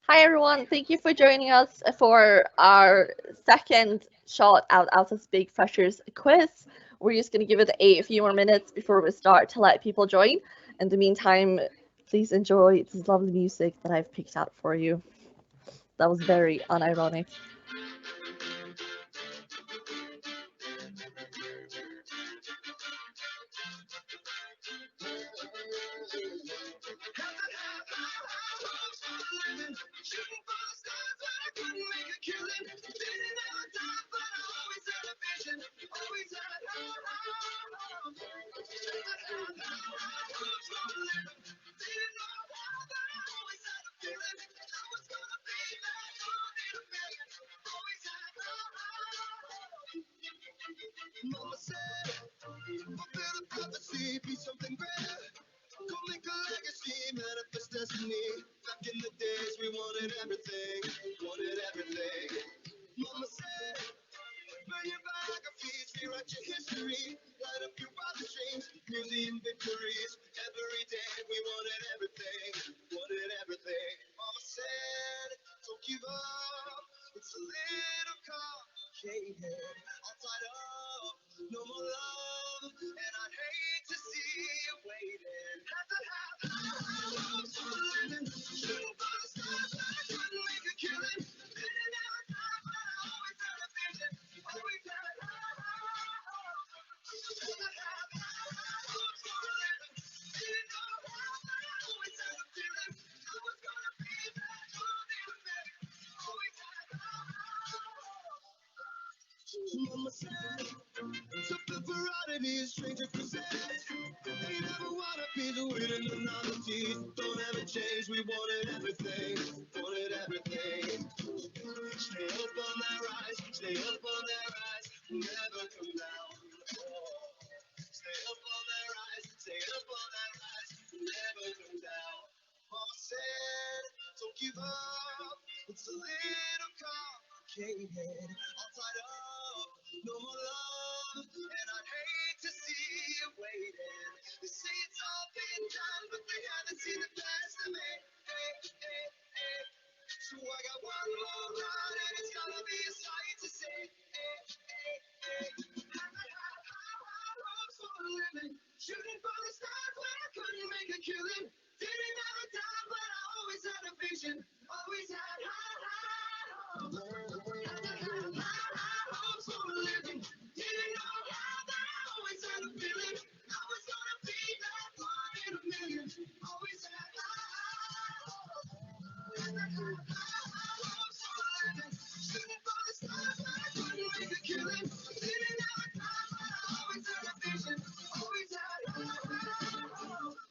Hi everyone, thank you for joining us for our second shot at AUSA's Big Freshers quiz. We're just going to give it a few more minutes before we start to let people join. In the meantime, please enjoy this lovely music that I've picked out for you. That was very unironic. Mama said, fulfill the prophecy, be something rare. Go make a legacy, manifest destiny. Back in the days, we wanted everything, wanted everything. Mama said, burn your biographies, rewrite your history. Light up your wildest dreams, museum victories. Every day, we wanted everything, wanted everything. Mama said, don't give up, it's a little complicated. I'll fight up, no more love, and I'd hate to see you waiting. Have to have high hopes for living, shooting for the stars, but I couldn't make a killing. Didn't have a time, but I always had a vision. Always had high hopes. Have to have high hopes for living. Didn't know how, but I always had a feeling I was gonna be that one in a million. Always had high hopes. Mama said, something variety is stranger possess. They never wanna be the winning the novelties. Don't ever change, we wanted everything, wanted everything. Stay up on that rise, stay up on that rise, never come down. Oh, stay up on that rise, stay up on that rise, never come down. Mama said, don't give up, it's a little complicated. I'll fight up, no more love, and I'd hate to see you waiting. They say it's all been done, but they haven't seen the best of me. Hey, hey, hey. So I got one more run, and it's gonna be a sight to see. Hey, hey, hey. High hopes for a living, shooting for the stars when I couldn't make a killing. Didn't have a time, but I always had a vision. Always had high hopes. High hopes for a living. Didn't know how, but I always had a feeling I was gonna be that one in a million. Always had high hopes. High hopes for a living. Shooting for the stars, but I couldn't make a killing. Didn't have a time, but I always had a vision. Always had high hopes.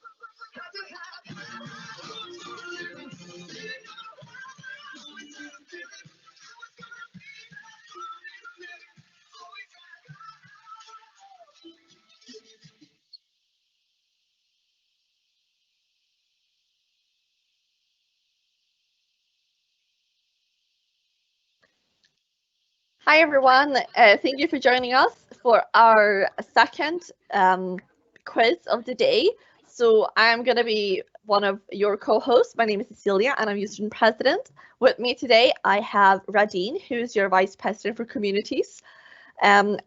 Had to have high hopes for a living. Didn't know how, but I always had a feeling I was gonna be that one in a million. Always had high hopes. Hi everyone, thank you for joining us for our second quiz of the day. So I'm going to be one of your co-hosts. My name is Cecilia and I'm your student president. With me today I have Radine, who's your vice president for communities. And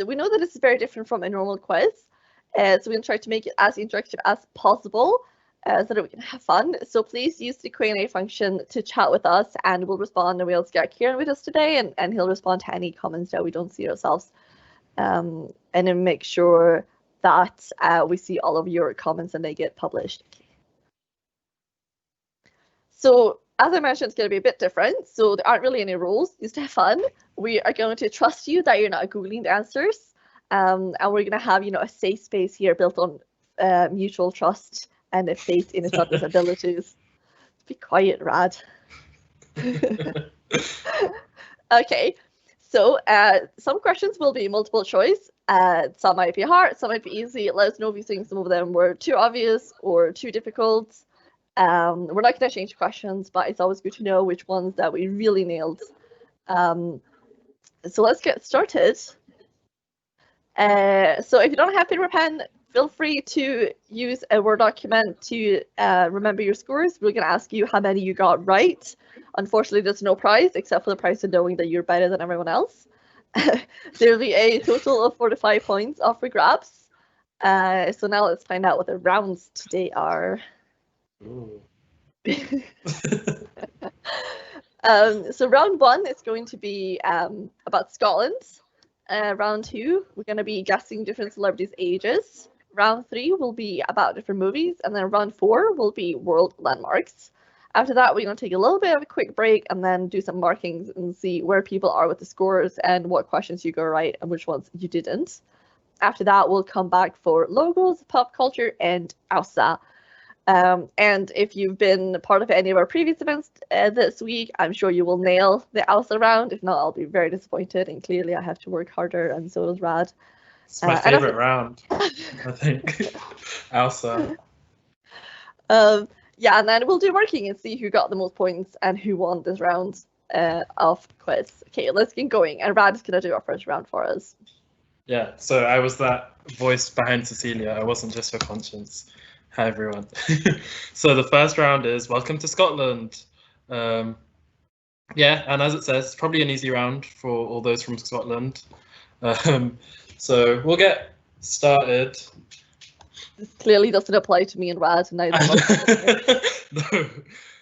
we know that this is very different from a normal quiz. So we're going to try to make it as interactive as possible so that we can have fun. So please use the Q&A function to chat with us and we'll respond, and we'll get Kieran with us today and he'll respond to any comments that we don't see ourselves. And then make sure that we see all of your comments and they get published. So as I mentioned, it's going to be a bit different. So there aren't really any rules, just to have fun. We are going to trust you that you're not Googling the answers. And we're going to have, a safe space here built on mutual trust and a faith in each other's abilities. Be quiet, Rad. Okay, so some questions will be multiple choice. Some might be hard, some might be easy. Let us know if you think some of them were too obvious or too difficult. We're not going to change questions, but it's always good to know which ones that we really nailed. So let's get started. So if you don't have paper pen, feel free to use a Word document to remember your scores. We're going to ask you how many you got right. Unfortunately, there's no prize except for the prize of knowing that you're better than everyone else. There'll be a total of 45 points up for grabs. So now let's find out what the rounds today are. So round 1 is going to be about Scotland. Round 2, we're going to be guessing different celebrities' ages. Round 3 will be about different movies, and then round 4 will be world landmarks. After that, we're going to take a little bit of a quick break and then do some markings and see where people are with the scores and what questions you got right and which ones you didn't. After that, we'll come back for logos, pop culture, and AUSA. And if you've been part of any of our previous events this week, I'm sure you will nail the AUSA round. If not, I'll be very disappointed. And clearly, I have to work harder, and so does Rad. It's my favorite round, I think. AUSA. Yeah, and then we'll do marking and see who got the most points and who won this round of quiz. Okay, let's get going. And Rad is going to do our first round for us. Yeah, so I was that voice behind Cecilia. I wasn't just her conscience. Hi, everyone. So the first round is Welcome to Scotland. Yeah, and as it says, it's probably an easy round for all those from Scotland. So we'll get started. This clearly doesn't apply to me and Rad. Neither.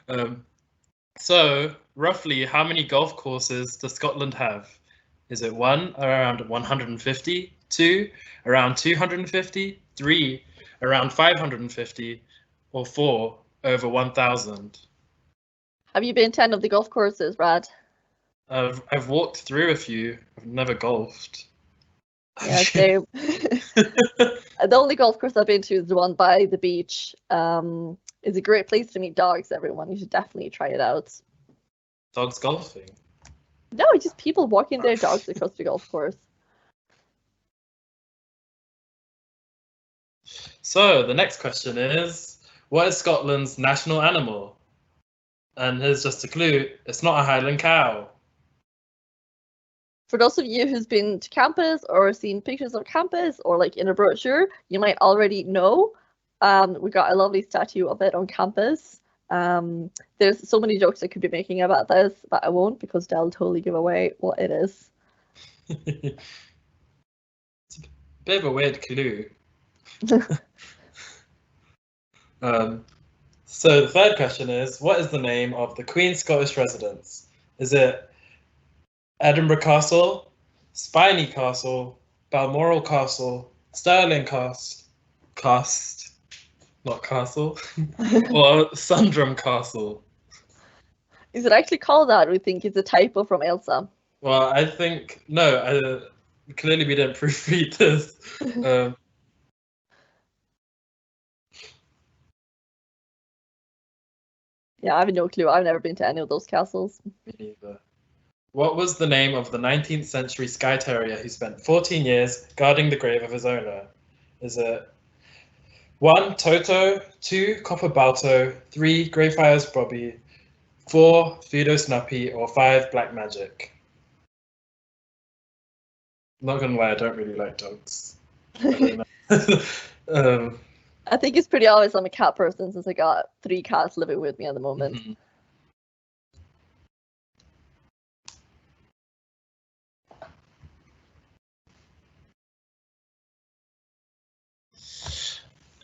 No. So roughly, how many golf courses does Scotland have? Is it 1, around 150, 2, around 250, 3, around 550, or 4, over 1,000? Have you been to any of the golf courses, Rad? I've walked through a few. I've never golfed. Yeah, same. The only golf course I've been to is the one by the beach. It's a great place to meet dogs, everyone. You should definitely try it out. Dogs golfing? No, just people walking their dogs across the golf course. So the next question is, what is Scotland's national animal? And here's just a clue, it's not a Highland cow. For those of you who's been to campus or seen pictures of campus or like in a brochure, you might already know. We got a lovely statue of it on campus. There's so many jokes I could be making about this, but I won't because they'll totally give away what it is. It's a bit of a weird clue. So the third question is, what is the name of the Queen's Scottish residence? Is it Edinburgh Castle, Spiny Castle, Balmoral Castle, Stirling not Castle, or Sundrum Castle? Is it actually called that? We think it's a typo from AUSA. Well, I think, no, clearly we didn't proofread this. Yeah, I have no clue. I've never been to any of those castles. Me neither. What was the name of the 19th century Skye Terrier who spent 14 years guarding the grave of his owner? Is it 1, Toto, 2, Copper Balto, 3, Greyfriars Bobby, 4, Fido Snuppy, or 5, Black Magic? I'm not gonna lie, I don't really like dogs. I think it's pretty obvious I'm a cat person since I got 3 cats living with me at the moment. Mm-hmm.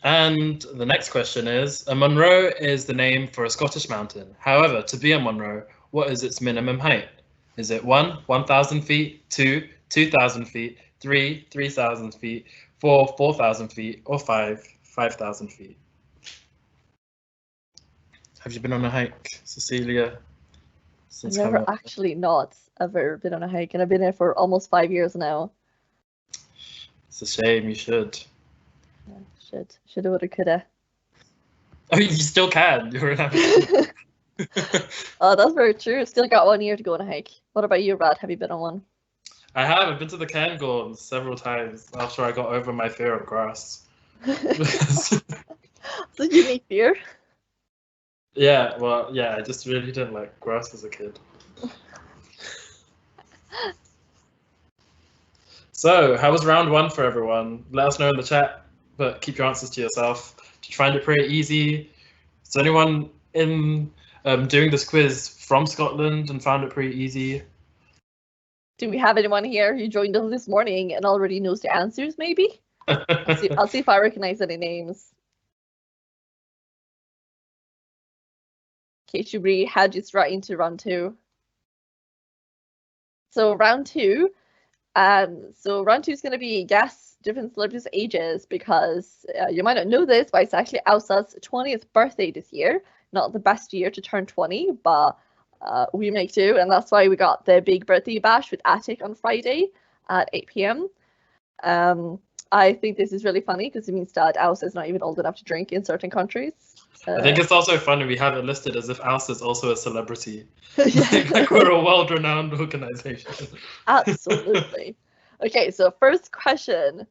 And the next question is, a Munro is the name for a Scottish mountain. However, to be a Munro, what is its minimum height? Is it 1, 1,000 feet, 2, 2,000 feet, 3, 3,000 feet, 4, 4,000 feet, or 5, 5,000 feet? Have you been on a hike, Cecilia? I've never actually not ever been on a hike, and I've been there for almost 5 years now. It's a shame, you should. Yeah, shoulda, woulda, coulda. Oh, you still can. You're an Oh, that's very true. Still got 1 year to go on a hike. What about you, Brad? Have you been on one? I have. I've been to the Cairngorms several times after I got over my fear of grass. It's a unique fear. Yeah, well, yeah, I just really didn't like grass as a kid. So, how was round 1 for everyone? Let us know in the chat. but keep your answers to yourself. Did you find it pretty easy? Is there anyone in doing this quiz from Scotland and found it pretty easy? Do we have anyone here who joined us this morning and already knows the answers, maybe? I'll see if I recognize any names. Okay, Shubri, head just right into round 2. So round 2, round 2 is going to be guess different celebrities' ages, because you might not know this, but it's actually AUSA's 20th birthday this year. Not the best year to turn 20, but we make do, and that's why we got the big birthday bash with Attic on Friday at 8 p.m. I think this is really funny because it means that AUSA is not even old enough to drink in certain countries. I think it's also funny we have it listed as if AUSA is also a celebrity. Yeah. Like we're a world-renowned organization. Absolutely. Okay, so first question.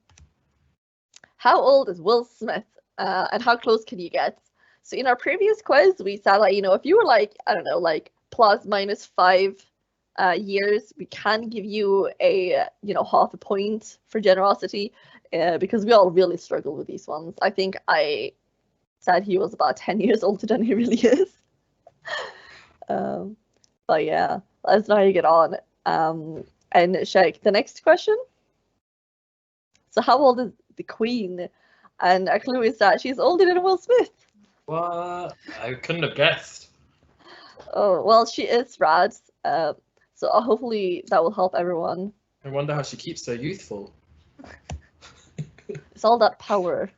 How old is Will Smith, and how close can you get? So in our previous quiz, we said, like, you know, if you were like, I don't know, like plus minus 5 years, we can give you a, you know, half a point for generosity, because we all really struggle with these ones. I think I said he was about 10 years older than he really is. But yeah, let us know how you get on. And Sheikh, the next question. So how old is the Queen? And a clue is that she's older than Will Smith. What? I couldn't have guessed. Oh, well, she is rad. So hopefully that will help everyone. I wonder how she keeps so youthful. It's all that power.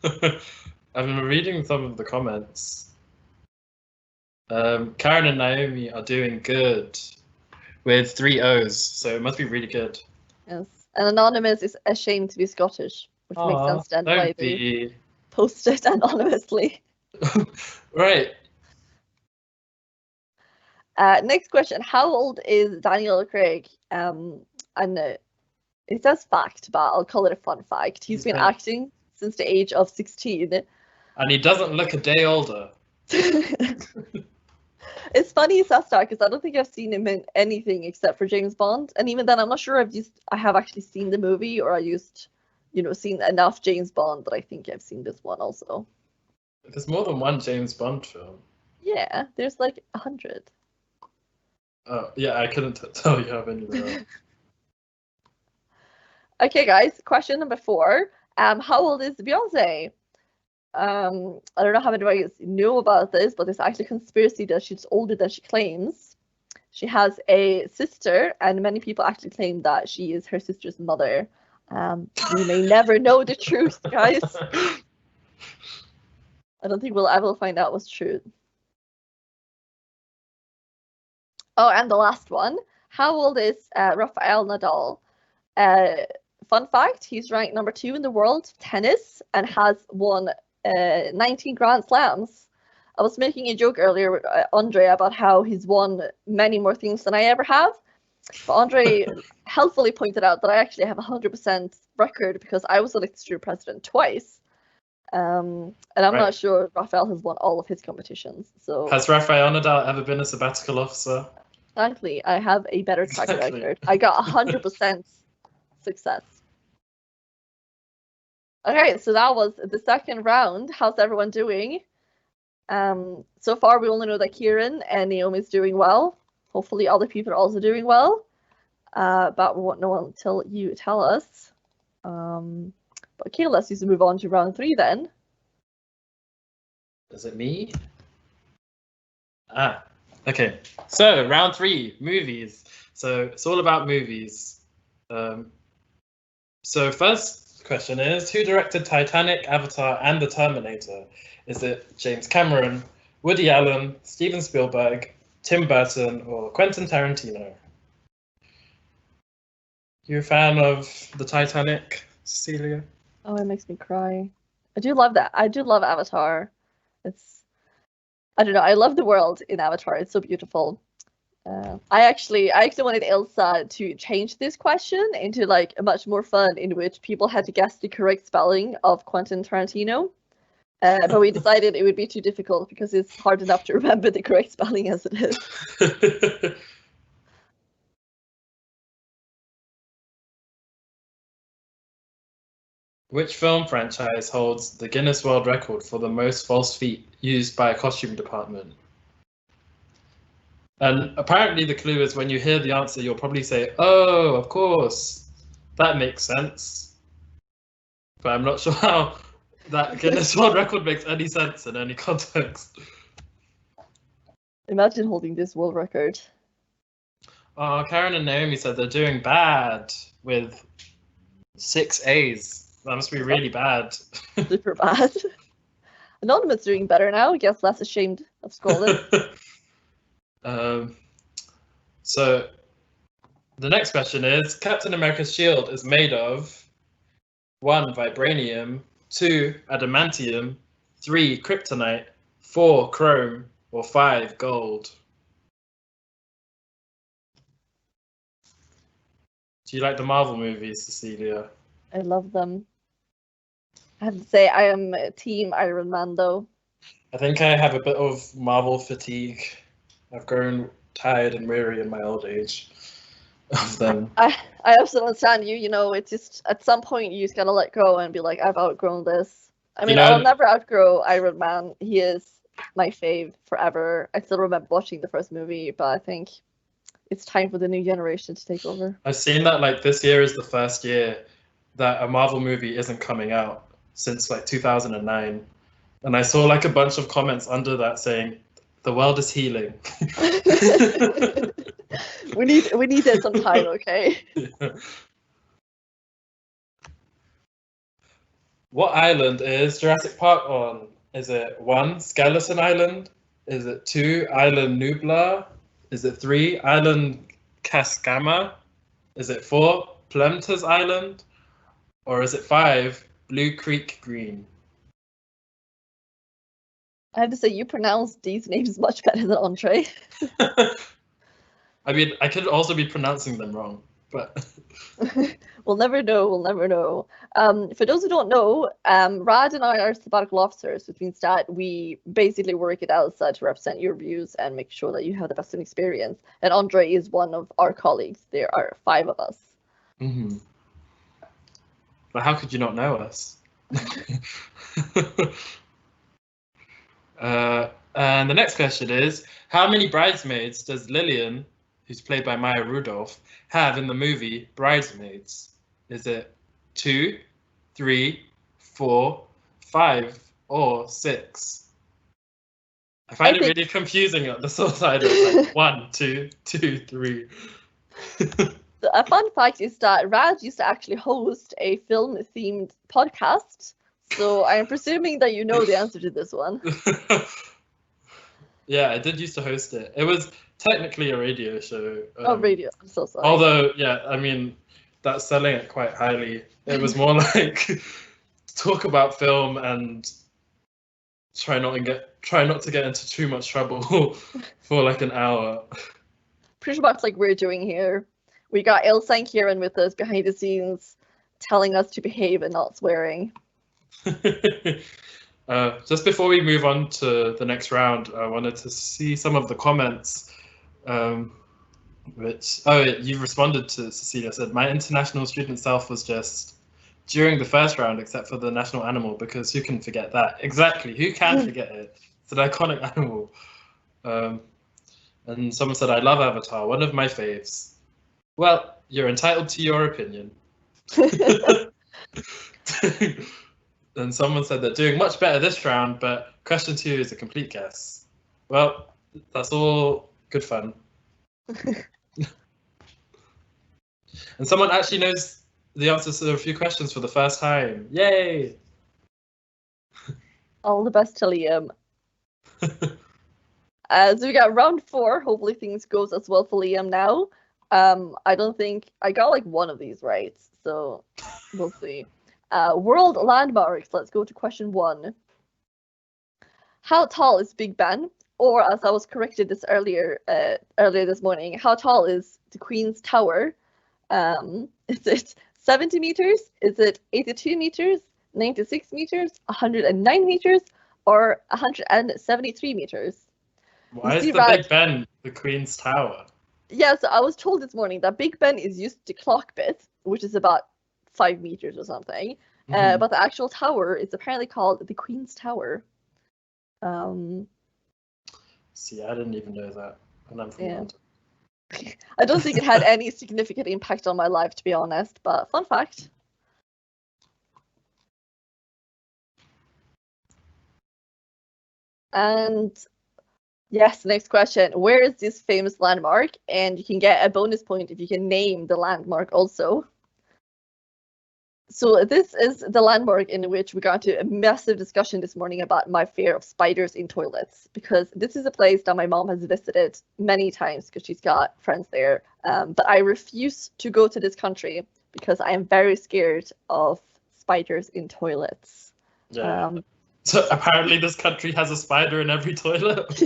I've been reading some of the comments. Karen and Naomi are doing good with 3 O's, so it must be really good. Yes. And Anonymous is ashamed to be Scottish, which makes sense then why they posted anonymously. Right. Next question. How old is Daniel Craig? And it says fact, but I'll call it a fun fact. He's been acting since the age of 16. And he doesn't look a day older. It's funny you said that, because I don't think I've seen him in anything except for James Bond, and even then I'm not sure I have actually seen the movie, or I used, you know, seen enough James Bond that I think I've seen this one also. There's more than one James Bond film. Yeah, there's like 100. Oh yeah, I couldn't tell you how many there are. Okay, guys, question number 4. How old is Beyonce? I don't know how many of you guys know about this, but there's actually a conspiracy that she's older than she claims. She has a sister, and many people actually claim that she is her sister's mother. We may never know the truth, guys. I don't think we'll ever find out what's true. Oh, and the last one. How old is Rafael Nadal? Fun fact, he's ranked number 2 in the world tennis and has won 19 Grand Slams. I was making a joke earlier with Andre about how he's won many more things than I ever have. But Andre helpfully pointed out that I actually have a 100% record because I was elected to president twice. And I'm not sure Rafael has won all of his competitions. So has Rafael Nadal ever been a sabbatical officer? Exactly. I have a better track record. I got 100% success. Okay, so that was the second round. How's everyone doing? So far, we only know that Kieran and Naomi is doing well. Hopefully, other people are also doing well. But we won't know until you tell us. But okay, let's just move on to round 3 then. Is it me? Okay. So round 3, movies. So it's all about movies. So first question is, who directed Titanic, Avatar, and The Terminator? Is it James Cameron, Woody Allen, Steven Spielberg, Tim Burton, or Quentin Tarantino? You a fan of The Titanic, Cecilia? Oh, it makes me cry. I do love that. I do love Avatar. I don't know. I love the world in Avatar. It's so beautiful. I actually wanted Elsa to change this question into like a much more fun, in which people had to guess the correct spelling of Quentin Tarantino. But we decided it would be too difficult because it's hard enough to remember the correct spelling as it is. Which film franchise holds the Guinness World Record for the most false feet used by a costume department? And apparently the clue is when you hear the answer, you'll probably say, oh, of course, that makes sense. But I'm not sure how that Guinness World Record makes any sense in any context. Imagine holding this world record. Oh, Karen and Naomi said they're doing bad with 6 A's. That must be really bad. Super bad. Anonymous doing better now. I guess less ashamed of Scotland. So the next question is, Captain America's shield is made of 1, vibranium, 2, adamantium, 3, kryptonite, 4, chrome, or 5, gold. Do you like the Marvel movies, Cecilia? I love them. I have to say, I am Team Iron Man, though. I think I have a bit of Marvel fatigue. I've grown tired and weary in my old age of them. I absolutely understand you. You know, it's just at some point you just gotta let go and be like, I've outgrown this. I mean, I'll never outgrow Iron Man. He is my fave forever. I still remember watching the first movie, but I think it's time for the new generation to take over. I've seen that like this year is the first year that a Marvel movie isn't coming out since like 2009. And I saw like a bunch of comments under that saying, the world is healing. we need it sometime, okay? Yeah. What island is Jurassic Park on? Is it 1, Skeleton Island? Is it 2, Island Nublar? Is it 3, Island Cascama? Is it 4, Plemta's Island? Or is it 5, Blue Creek Green? I have to say, you pronounce these names much better than Andre. I mean, I could also be pronouncing them wrong, but... We'll never know, we'll never know. For those who don't know, Rad and I are sabbatical officers, which means that we basically work at AUSA to represent your views and make sure that you have the best experience. And Andre is one of our colleagues. There are 5 of us. Mm-hmm. But how could you not know us? And the next question is, how many bridesmaids does Lillian, who's played by Maya Rudolph, have in the movie Bridesmaids? Is it 2, 3, 4, 5, or 6? I find it really confusing at the source side. It's like 1, 2, 2, 3. So a fun fact is that Rad used to actually host a film-themed podcast. So I'm presuming that you know the answer to this one. Yeah, I did used to host it. It was technically a radio show. Radio. I'm so sorry. Although, yeah, I mean, that's selling it quite highly. It was more like talk about film and try not to get into too much trouble for like an hour. Pretty much like we're doing here. We got Elsa and Kieran with us behind the scenes, telling us to behave and not swearing. Just before we move on to the next round, I wanted to see some of the comments. You've responded to Cecilia. Said my international student self was just during the first round, except for the national animal, because who can forget that? Exactly, who can forget it? It's an iconic animal. And someone said, I love Avatar, one of my faves. Well, you're entitled to your opinion. And someone said they're doing much better this round, but question 2 is a complete guess. Well, that's all good fun. And someone actually knows the answers to a few questions for the first time. Yay! All the best to Liam. So we got round 4. Hopefully things goes as well for Liam now. I don't think I got like one of these right, so we'll see. World landmarks. Let's go to question 1. How tall is Big Ben? Or as I was corrected this earlier this morning, how tall is the Queen's Tower? Is it 70 meters? Is it 82 meters? 96 meters? 109 meters? Or 173 meters? Why is the Big Ben the Queen's Tower? Yeah, so I was told this morning that Big Ben is used to clock bit, which is about 5 meters or something. But the actual tower is apparently called the Queen's Tower. See, I didn't even know that, and I'm from Yeah. London. I don't think it had any significant impact on my life, to be honest, but fun fact. And yes, next question. Where is this famous landmark? And you can get a bonus point if you can name the landmark also. So this is the landmark in which we got into a massive discussion this morning about my fear of spiders in toilets, because this is a place that my mom has visited many times because she's got friends there. But I refuse to go to this country because I am very scared of spiders in toilets. Yeah. So apparently this country has a spider in every toilet.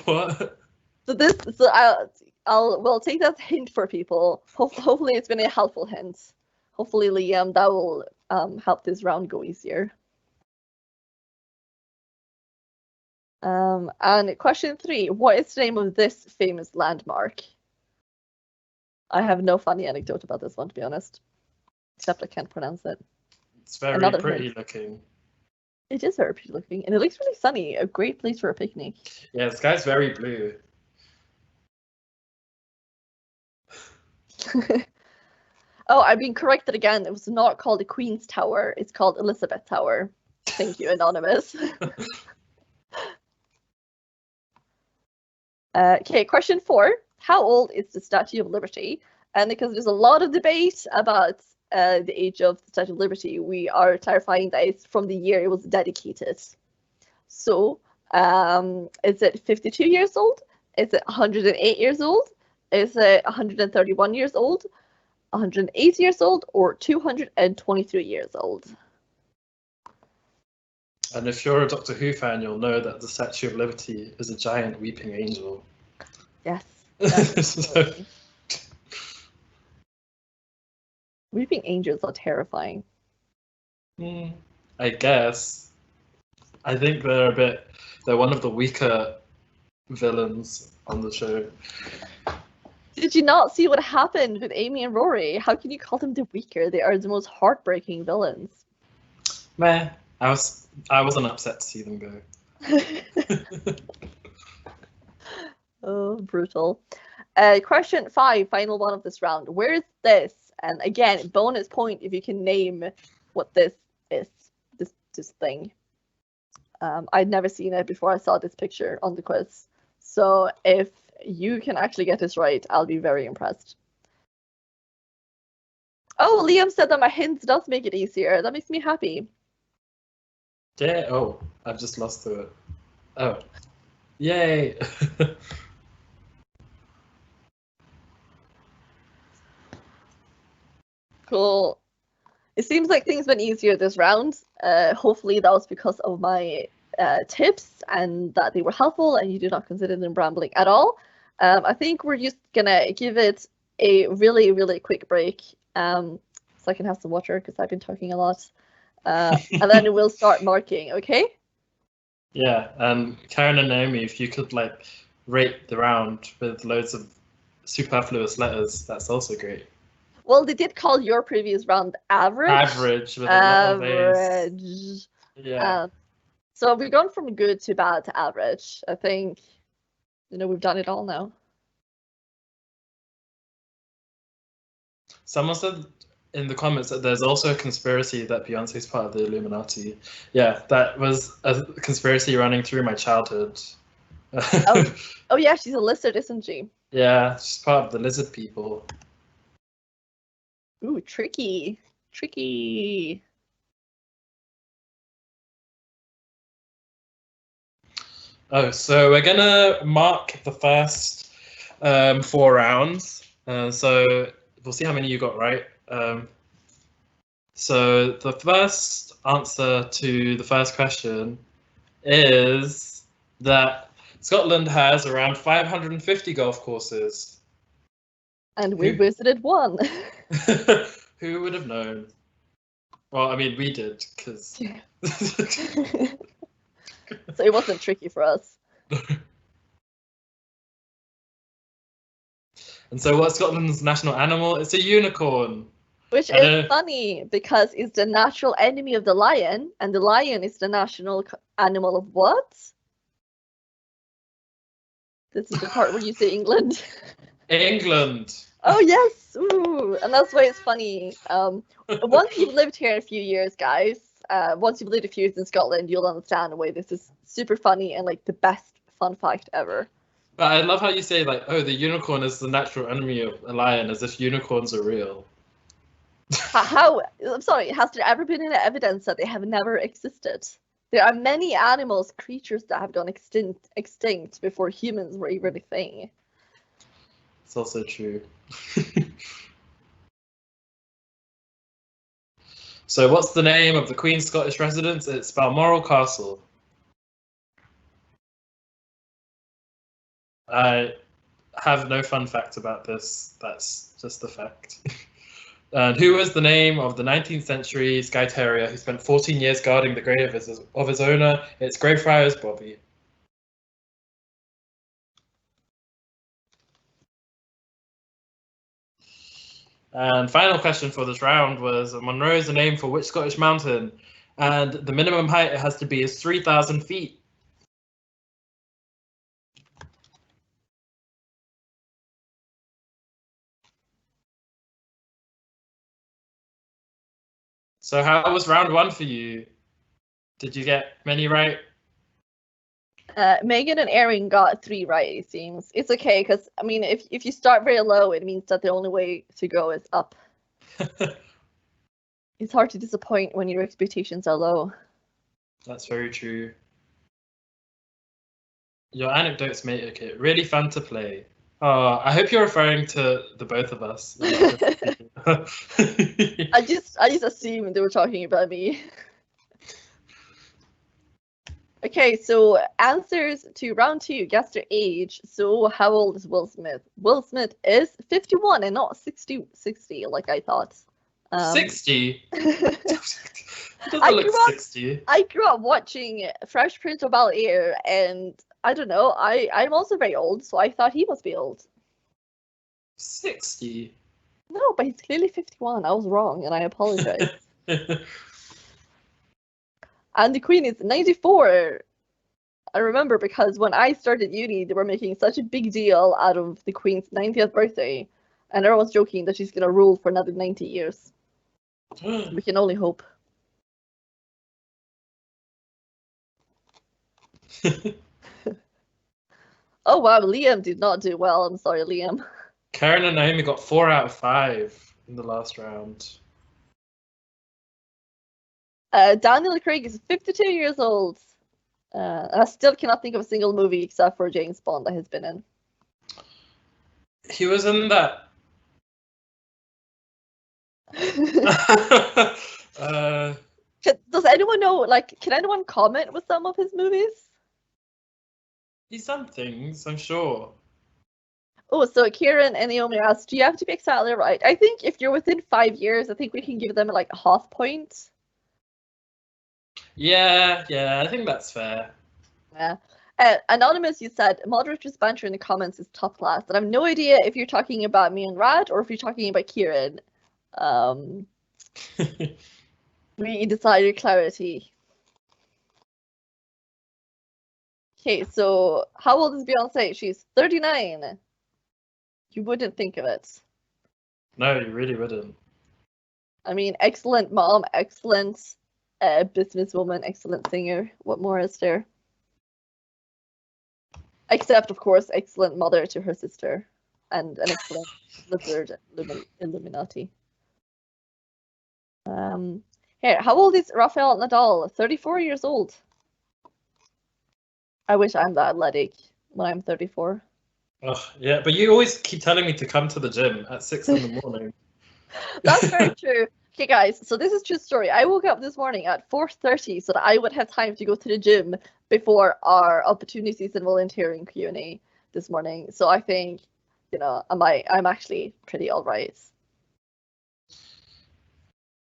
What? So we'll take that hint for people. Hopefully it's been a helpful hint. Hopefully, Liam, that will help this round go easier. And question 3, what is the name of this famous landmark? I have no funny anecdote about this one, to be honest, except I can't pronounce it. It's very Another pretty hint. looking. It is very pretty looking, and it looks really sunny. A great place for a picnic. Yeah, the sky's very blue. Oh, I've been corrected again. It was not called the Queen's Tower. It's called Elizabeth Tower. Thank you, Anonymous. Okay, question 4. How old is the Statue of Liberty? And because there's a lot of debate about the age of the Statue of Liberty, we are clarifying that it's from the year it was dedicated. So, is it 52 years old? Is it 108 years old? Is it 131 years old? 180 years old? Or 223 years old? And if you're a Doctor Who fan, you'll know that the Statue of Liberty is a giant weeping angel. Yes. So, Weeping angels are terrifying. I guess. I think they're one of the weaker villains on the show. Did you not see what happened with Amy and Rory? How can you call them the weaker? They are the most heartbreaking villains. Meh. I wasn't upset to see them go. Oh, brutal. Question 5, final one of this round. Where is this? And again, bonus point if you can name what this is. This thing. I'd never seen it before I saw this picture on the quiz. So if you can actually get this right, I'll be very impressed. Oh, Liam said that my hints does make it easier. That makes me happy. Yeah. Oh, I've just lost to it. Oh, yay! Cool. It seems like things went easier this round. Hopefully that was because of my tips and that they were helpful and you do not consider them rambling at all. I think we're just gonna give it a really, really quick break so I can have some water because I've been talking a lot. And then we'll start marking, okay? Yeah, and Karen and Naomi, if you could rate the round with loads of superfluous letters, that's also great. Well, they did call your previous round average. Average with a lot of A's. Average. Yeah. So we've gone from good to bad to average. I think, we've done it all now. Someone said in the comments that there's also a conspiracy that Beyonce is part of the Illuminati. Yeah, that was a conspiracy running through my childhood. Oh yeah, she's a lizard, isn't she? Yeah, she's part of the lizard people. Ooh, tricky. Tricky. Oh, so we're gonna mark the first 4 rounds. So we'll see how many you got right. So the first answer to the first question is that Scotland has around 550 golf courses. And we visited one. Who would have known? Well, I mean, we did, because... So it wasn't tricky for us. And so what's Scotland's national animal? It's a unicorn. Which is funny because it's the natural enemy of the lion, and the lion is the national animal of what? This is the part where you say England. England. Oh yes, ooh, and that's why it's funny. Once you've lived here a few years, guys, once you've lived a few years in Scotland, you'll understand why this is super funny and like the best fun fact ever. But I love how you say like, oh, the unicorn is the natural enemy of a lion, as if unicorns are real. How? I'm sorry. Has there ever been any evidence that they have never existed? There are many animals, creatures that have gone extinct before humans were even a thing. It's also true. So, what's the name of the Queen's Scottish residence? It's Balmoral Castle. I have no fun fact about this. That's just the fact. And who was the name of the 19th century Skye Terrier who spent 14 years guarding the grave of his owner? It's Greyfriars Bobby. And final question for this round was, Monroe is a name for which Scottish mountain? And the minimum height it has to be is 3,000 feet. So how was round one for you? Did you get many right? Megan and Erin got 3 right, it seems. It's okay, because, I mean, if you start very low, it means that the only way to go is up. It's hard to disappoint when your expectations are low. That's very true. Your anecdotes make it really fun to play. Oh, I hope you're referring to the both of us. I just assumed they were talking about me. Okay, so answers to round 2, guess their age. So how old is Will Smith? Will Smith is 51 and not 60 like I thought. 60? Doesn't I look grew up, 60. I grew up watching Fresh Prince of Bel-Air, and I don't know, I'm also very old, so I thought he must be old. 60? No, but he's clearly 51. I was wrong, and I apologize. And the Queen is 94. I remember because when I started uni, they were making such a big deal out of the Queen's 90th birthday, and everyone's joking that she's gonna rule for another 90 years. We can only hope. Oh wow, Liam did not do well. I'm sorry, Liam. Karen and Naomi got 4 out of 5 in the last round. Daniel Craig is 52 years old. I still cannot think of a single movie except for James Bond that he's been in. He was in that. Does anyone know, like, can anyone comment with some of his movies? He's done things, I'm sure. Oh, so Kieran and Naomi asked, do you have to be exactly right? I think if you're within 5 years, I think we can give them like a half point. Yeah, I think that's fair. Yeah. Anonymous, you said moderate banter in the comments is top class, and I have no idea if you're talking about me and Rad or if you're talking about Kieran. We desire clarity. Okay, so how old is Beyonce? She's 39. You wouldn't think of it. No, you really wouldn't. I mean, excellent mom, excellent businesswoman, excellent singer. What more is there? Except, of course, excellent mother to her sister, and an excellent lizard Illuminati. Here, how old is Rafael Nadal? 34 years old. I wish I'm that athletic when I'm 34. Oh, yeah, but you always keep telling me to come to the gym at 6 in the morning. That's very true. Okay, guys, so this is true story. I woke up this morning at 4:30 so that I would have time to go to the gym before our opportunities in volunteering Q&A this morning. So I think, you know, I'm actually pretty all right.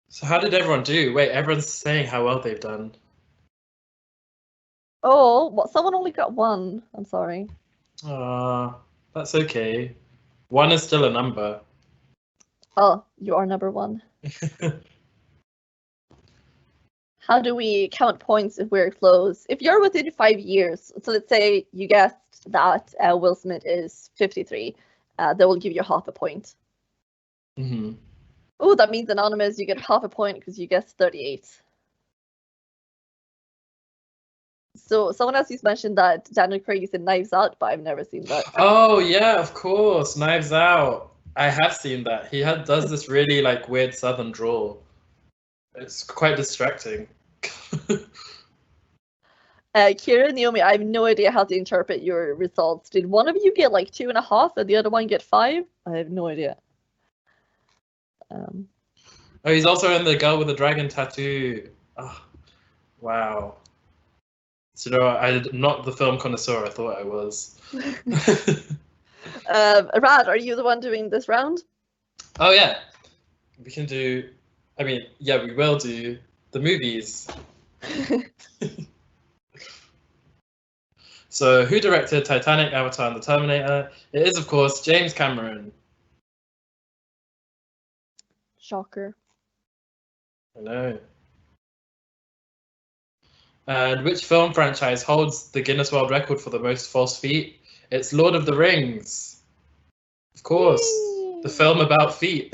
So how did everyone do? Wait, everyone's saying how well they've done. Oh, well, someone only got 1. I'm sorry. That's okay. 1 is still a number. Oh, you are number one. How do we count points if we're close? If you're within 5 years, so let's say you guessed that Will Smith is 53, they will give you half a point. Hmm. Oh, that means Anonymous, you get half a point because you guessed 38. So someone else just mentioned that Daniel Craig is in Knives Out, but I've never seen that. Oh yeah, of course, Knives Out. I have seen that. He does this really like weird southern drawl. It's quite distracting. Kira, Naomi, I have no idea how to interpret your results. Did one of you get like 2.5 and the other one get 5? I have no idea. Oh, he's also in The Girl with the Dragon Tattoo. Oh, wow. So, I'm not the film connoisseur I thought I was. Rad, are you the one doing this round? Oh yeah, we can do. I mean, yeah, we will do the movies. So, who directed Titanic, Avatar, and The Terminator? It is, of course, James Cameron. Shocker. I know. And which film franchise holds the Guinness World Record for the most false feet? It's Lord of the Rings. Of course, the film about feet.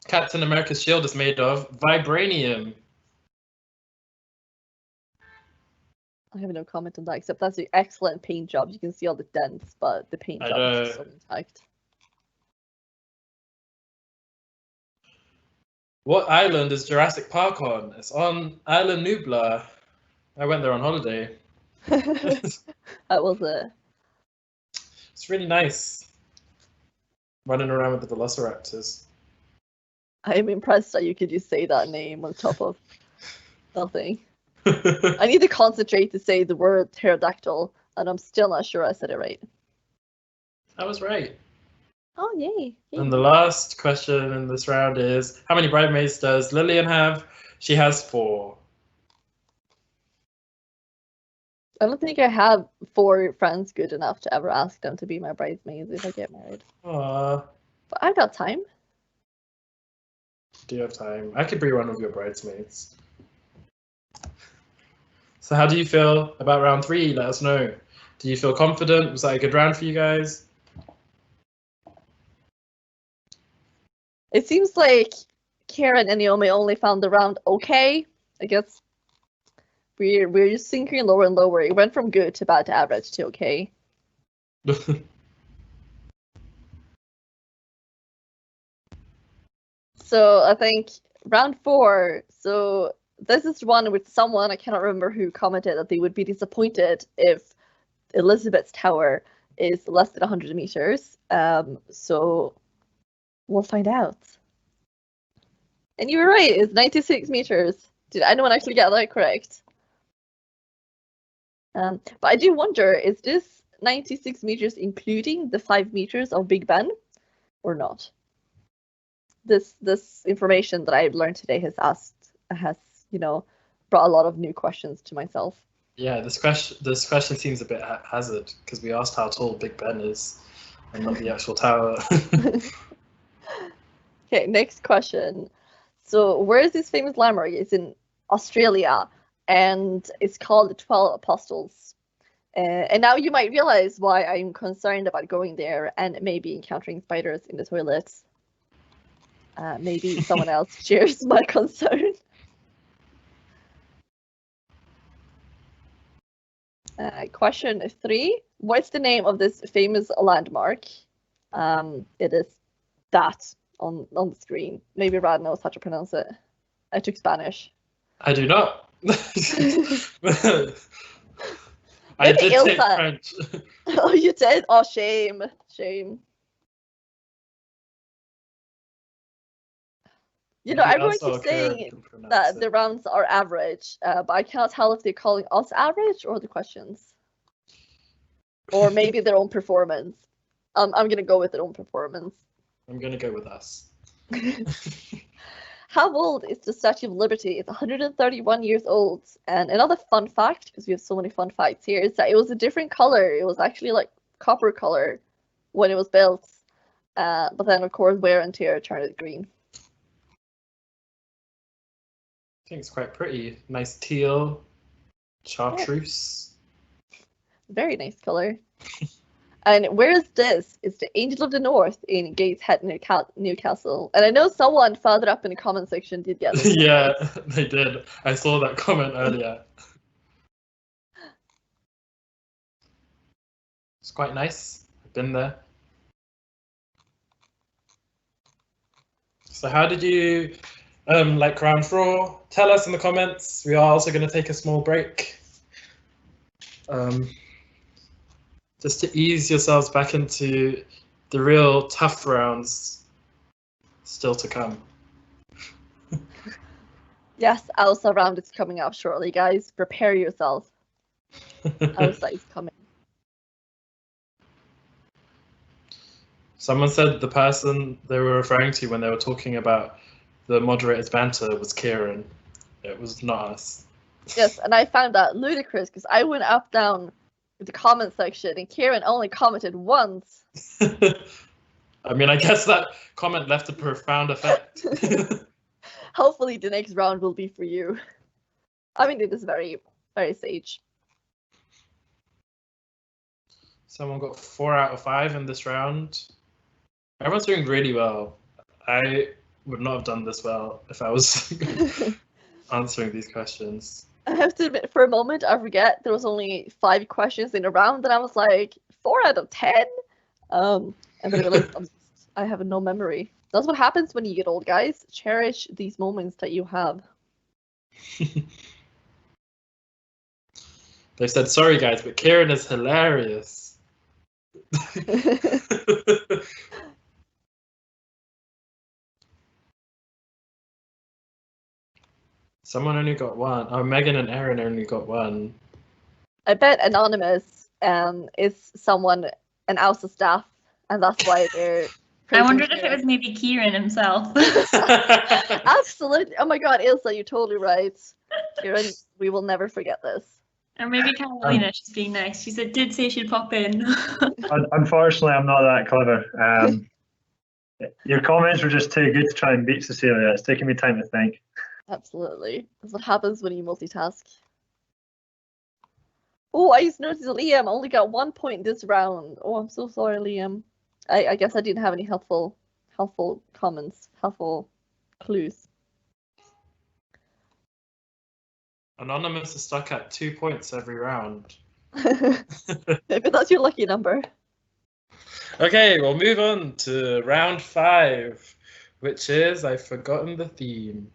Captain America's shield is made of vibranium. I have no comment on that, except that's an excellent paint job. You can see all the dents, but the paint job is so intact. What island is Jurassic Park on? It's on Island Nublar. I went there on holiday. That was it. It's really nice. Running around with the velociraptors. I am impressed that you could just say that name on top of nothing. I need to concentrate to say the word pterodactyl, and I'm still not sure I said it right. I was right. Oh, yay. And the last question in this round is, how many bridesmaids does Lillian have? She has 4. I don't think I have 4 friends good enough to ever ask them to be my bridesmaids if I get married. Aww. But I've got time. Do you have time? I could be one of your bridesmaids. So how do you feel about round 3? Let us know. Do you feel confident? Was that a good round for you guys? It seems like Karen and Naomi only found the round okay. I guess we're just sinking lower and lower. It went from good to bad to average to okay. So I think round 4. So this is one with someone, I cannot remember who, commented that they would be disappointed if Elizabeth's tower is less than 100 meters. So we'll find out. And you were right, it's 96 meters. Did anyone actually get that correct? But I do wonder, is this 96 meters including the 5 meters of Big Ben or not? This information that I've learned today has brought a lot of new questions to myself. Yeah, this question seems a bit haphazard because we asked how tall Big Ben is and not the actual tower. Okay, next question. So where is this famous landmark? It's in Australia, and it's called the 12 Apostles. And now you might realize why I'm concerned about going there and maybe encountering spiders in the toilets. Maybe someone else shares my concern. Question 3. What's the name of this famous landmark? It is that on the screen. Maybe Rad knows how to pronounce it. I took Spanish. I do not. I Maybe did AUSA. take French. Oh, you did? Oh, shame. Shame. You know, everyone keeps saying that the rounds are average, but I cannot tell if they're calling us average or the questions. Or maybe their own performance. I'm going to go with their own performance. I'm going to go with us. How old is the Statue of Liberty? It's 131 years old. And another fun fact, because we have so many fun facts here, is that it was a different color. It was actually like copper color when it was built. But then, of course, wear and tear turned it green. I think it's quite pretty. Nice teal, chartreuse. Very nice color. And where is this? It's the Angel of the North in Gateshead, Newcastle. And I know someone further up in the comment section did get this. Yeah, they did. I saw that comment earlier. It's quite nice. I've been there. So how did you like round 4? Tell us in the comments. We are also going to take a small break. Just to ease yourselves back into the real tough rounds still to come. Yes, AUSA round is coming up shortly, guys. Prepare yourself. AUSA is coming. Someone said the person they were referring to when they were talking about the moderator's banter was Kieran. It was not us. Yes, and I found that ludicrous because I went up down the comment section and Kieran only commented once. I mean, I guess that comment left a profound effect. Hopefully the next round will be for you. I mean, it is very, very sage. Someone got 4 out of 5 in this round. Everyone's doing really well. I would not have done this well if I was answering these questions. I have to admit, for a moment, I forget there was only 5 questions in a round, and I was like, 4 out of 10? And then I realized I have no memory. That's what happens when you get old, guys. Cherish these moments that you have. They said, sorry guys, but Kieran is hilarious. Someone only got 1. Oh, Megan and Aaron only got 1. I bet Anonymous is someone, an AUSA staff, and that's why they're... I wondered if it was maybe Kieran himself. Absolutely. Oh my god, Ilsa, you're totally right. Kieran, we will never forget this. Or maybe Carolina, she's being nice. She said, did say she'd pop in. Unfortunately, I'm not that clever. Your comments were just too good to try and beat Cecilia. It's taking me time to think. Absolutely. That's what happens when you multitask. Oh, I just noticed Liam only got 1 point this round. Oh, I'm so sorry, Liam. I guess I didn't have any helpful comments, helpful clues. Anonymous is stuck at 2 points every round. Maybe that's your lucky number. Okay, we'll move on to round 5, which is, I've forgotten the theme.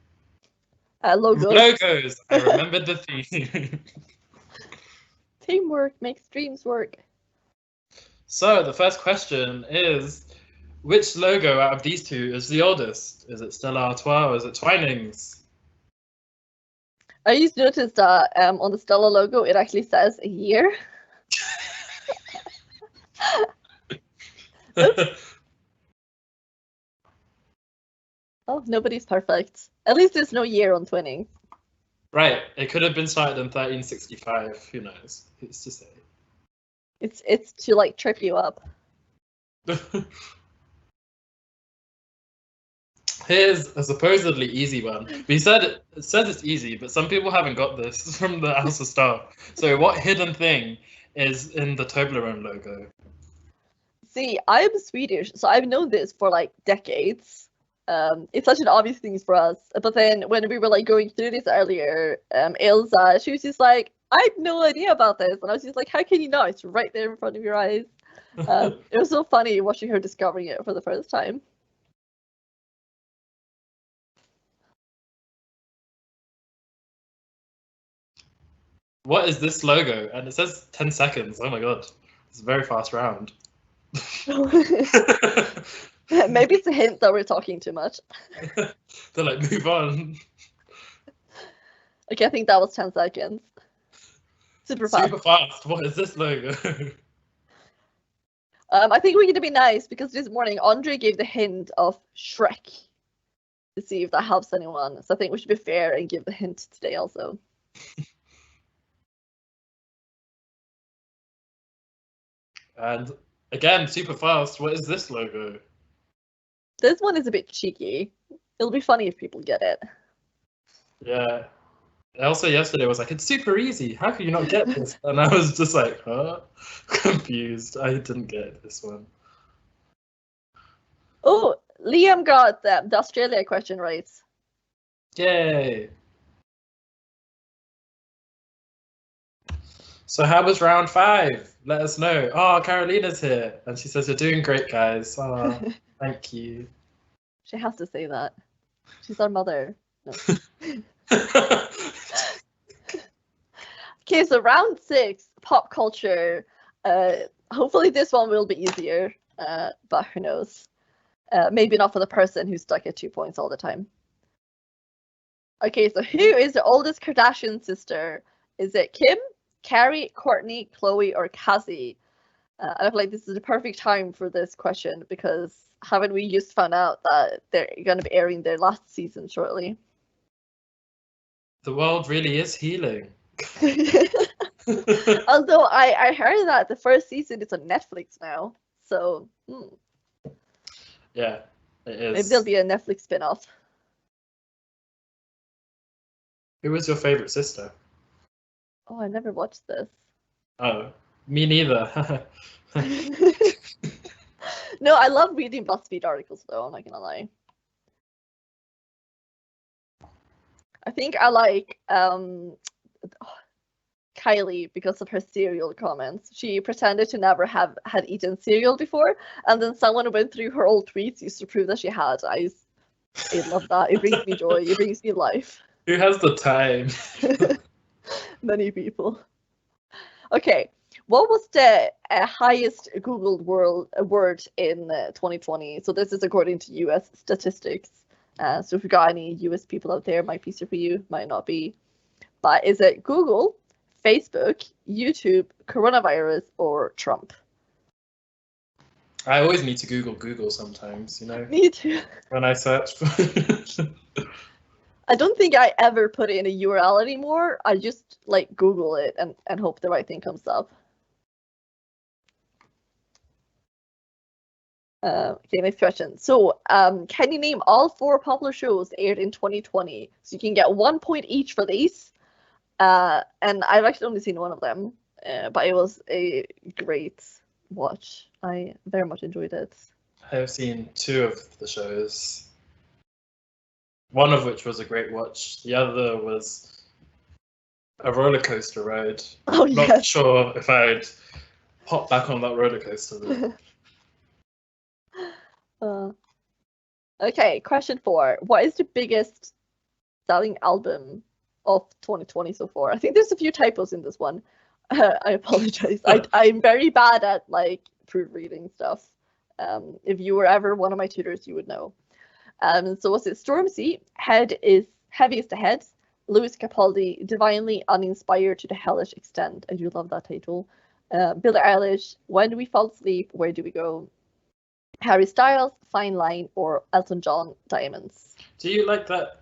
Logos. Logos. I remembered the theme. Teamwork makes dreams work. So the first question is, which logo out of these two is the oldest? Is it Stella Artois or is it Twinings? I just noticed that on the Stella logo, it actually says a year. Oh, nobody's perfect. At least there's no year on Twinning. Right, it could have been started in 1365. Who knows? Who's to say? It's to like trip you up. Here's a supposedly easy one. He said it says it's easy, but some people haven't got this from the AUSA staff. So what hidden thing is in the Toblerone logo? See, I'm Swedish, so I've known this for like decades. It's such an obvious thing for us. But then when we were like going through this earlier, Ilsa, she was just like, I have no idea about this. And I was just like, how can you know? It's right there in front of your eyes. It was so funny watching her discovering it for the first time. What is this logo? And it says 10 seconds. Oh my god. It's a very fast round. Maybe it's a hint that we're talking too much. They're like, move on. Okay, I think that was 10 seconds. Super fast. Super fast. What is this logo? I think we're going to be nice because this morning Andre gave the hint of Shrek. to see if that helps anyone. So I think we should be fair and give the hint today also. And again, super fast. What is this logo? This one is a bit cheeky. It'll be funny if people get it. Yeah. Elsa yesterday was like, it's super easy. How can you not get this? And I was just like, huh? Confused. I didn't get this one. Oh, Liam got the Australia question right. Yay. So how was round 5? Let us know. Oh, Carolina's here. And she says, you're doing great, guys. Oh, thank you. She has to say that. She's our mother. No. Okay, so round 6, pop culture. Hopefully this one will be easier, but who knows? Maybe not for the person who's stuck at 2 points all the time. Okay, so who is the oldest Kardashian sister? Is it Kim, Carrie, Courtney, Chloe, or Cassie? I feel like this is the perfect time for this question because haven't we just found out that they're going to be airing their last season shortly? The world really is healing. Although I heard that the first season is on Netflix now, so yeah, it is. Maybe there'll be a Netflix spin-off. Who was your favorite sister? Oh, I never watched this. Oh, me neither. No, I love reading BuzzFeed articles though, I'm not gonna lie. I think I like Kylie because of her cereal comments. She pretended to never had eaten cereal before, and then someone went through her old tweets used to prove that she had. I love that. It brings me joy. It brings me life. Who has the time? Many people. Okay, what was the highest Googled word in 2020? So this is according to US statistics. So if you got any US people out there, might be easier for you, might not be. But is it Google, Facebook, YouTube, coronavirus, or Trump? I always need to Google sometimes, you know? Me too. When I search for I don't think I ever put in a URL anymore. I just like Google it and hope the right thing comes up. Okay, next question. So, can you name all 4 popular shows aired in 2020? So you can get 1 point each for these. And I've actually only seen one of them, but it was a great watch. I very much enjoyed it. I have seen 2 of the shows. One of which was a great watch. The other was a roller coaster ride. Oh, Not yes. sure if I'd hop back on that roller coaster though. Okay, question 4. What is the biggest selling album of 2020 so far? I think there's a few typos in this one. I apologize. I'm very bad at like proofreading stuff. If you were ever one of my tutors, you would know. So was it Stormzy, Heaviest Ahead, Lewis Capaldi, Divinely Uninspired to the Hellish Extent? I do love that title. Billie Eilish, When Do We Fall Asleep, Where Do We Go? Harry Styles, Fine Line, or Elton John, Diamonds? Do you like that?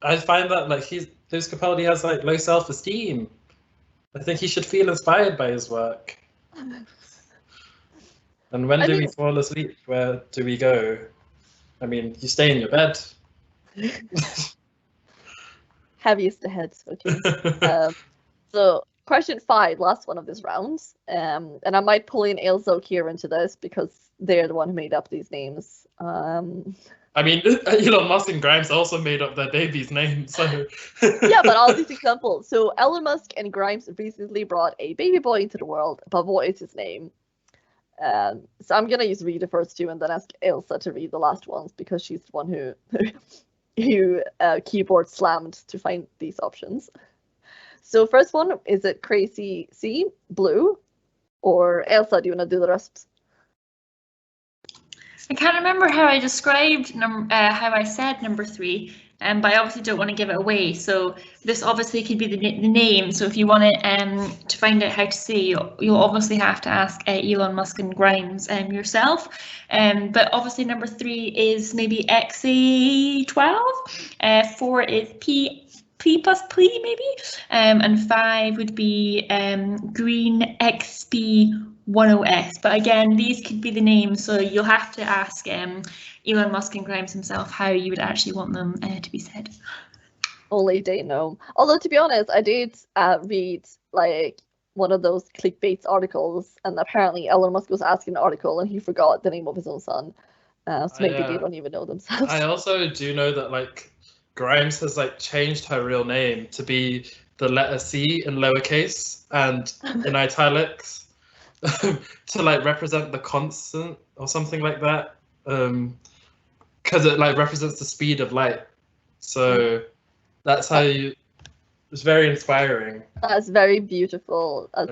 I find that like Lewis Capaldi has like low self-esteem. I think he should feel inspired by his work. And when do we fall asleep? Where do we go? I mean, you stay in your bed. Heaviest Ahead. Okay. So question 5, last one of this round. And I might pull in AUSA here into this because they're the one who made up these names. I mean, Elon Musk and Grimes also made up their baby's name, so... Yeah, but all these examples. So Elon Musk and Grimes recently brought a baby boy into the world, but what is his name? So I'm gonna read the first 2 and then ask AUSA to read the last ones because she's the one who keyboard slammed to find these options. So first one, is it Crazy C, Blue, or AUSA? Do you want to do the rest? I can't remember how I described how I said number 3. but I obviously don't want to give it away. So this obviously could be the name. So if you want it to find out how to say, you'll obviously have to ask Elon Musk and Grimes yourself. But obviously number 3 is maybe XA12. 4 is P plus P maybe, and 5 would be Green XB10S. But again, these could be the names, so you'll have to ask Elon Musk and Grimes himself how you would actually want them to be said. Only they know. Although to be honest, I did read like one of those clickbait articles, and apparently Elon Musk was asking an article and he forgot the name of his own son. So maybe they don't even know themselves. I also do know that like Grimes has like changed her real name to be the letter C in lowercase and in italics to like represent the constant or something like that, because it like represents the speed of light. So that's how you. It's very inspiring. That's very beautiful. I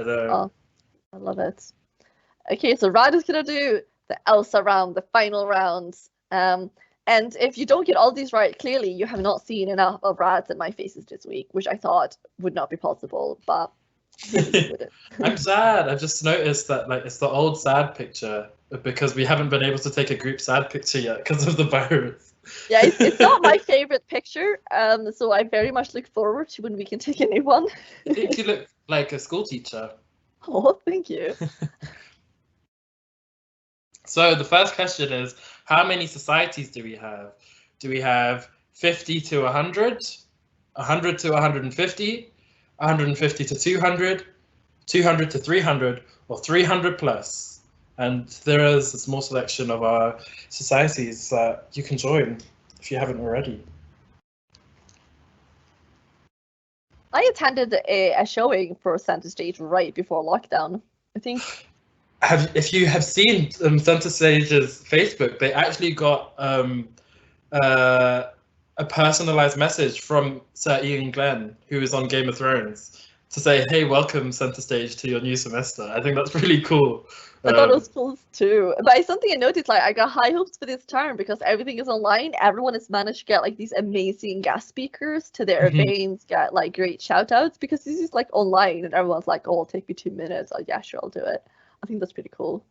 love it. Okay, so Rad is gonna do the AUSA round, the final round. And if you don't get all these right, clearly you have not seen enough of Rad's and my faces this week, which I thought would not be possible, but I'm sad. I've just noticed that like it's the old sad picture because we haven't been able to take a group sad picture yet because of the virus. Yeah, it's not my favorite picture, so I very much look forward to when we can take a new one. I think you look like a school teacher. Oh, thank you. So the first question is, how many societies do we have? Do we have 50 to 100, 100 to 150, 150 to 200, 200 to 300, or 300 plus? And there is a small selection of our societies that you can join if you haven't already. I attended a showing for Center Stage right before lockdown, I think. If you have seen Center Stage's Facebook, they actually got a personalized message from Sir Ian Glenn, who is on Game of Thrones, to say, hey, welcome Center Stage to your new semester. I think that's really cool. I thought it was cool too. But it's something I noticed, like I got high hopes for this term because everything is online. Everyone has managed to get like these amazing guest speakers to their events, get like great shout outs because this is like online and everyone's like, oh, it'll take me 2 minutes. Oh yeah, sure, I'll do it. I think that's pretty cool.